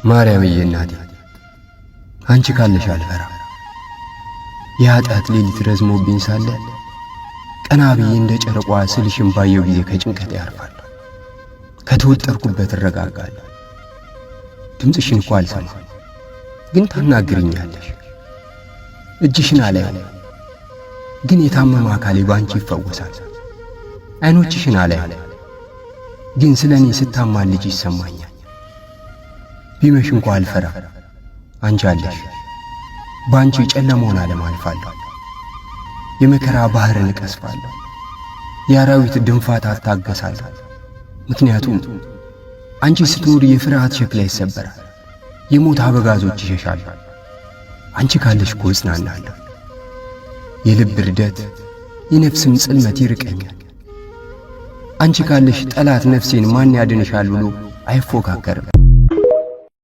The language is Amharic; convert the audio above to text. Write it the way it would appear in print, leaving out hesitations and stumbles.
ማርያምዬ እናቴ አንቺ ካለሽ አልፈራ። የኃጢአት ሌሊት ረዝሞብኝ ሳለ ቀና ብዬ እንደ ጨረቋ ስልሽን ባየው ጊዜ ከጭንቀት ያርፋለሁ፣ ከተወጠርኩበት እረጋጋለሁ። ድምፅሽን እኮ አልሰማም፣ ግን ታናግሪኛለሽ። እጅሽን አላየም፣ ግን የታመመ አካሌ ባንቺ ይፈወሳል። አይኖችሽን አላየም፣ ግን ስለኔ ስታማልጅ ይሰማኛል። ቢመሽ እንኳ አልፈራ፣ አንቺ አለሽ። ባንቺ ጨለማውን ዓለም አልፋለሁ፣ የመከራ ባህርን እቀስፋለሁ፣ የአራዊት ድንፋታ አታገሳለሁ። ምክንያቱም አንቺ ስትኖር የፍርሃት ሸክላ ይሰበራል፣ የሞት አበጋዞች ይሸሻሉ። አንቺ ካለሽ እኮ እጽናናለሁ። የልብ ርደት የነፍስም ጽልመት ይርቀኛል። አንቺ ካለሽ ጠላት ነፍሴን ማን ያድንሻል ብሎ አይፎካከርም።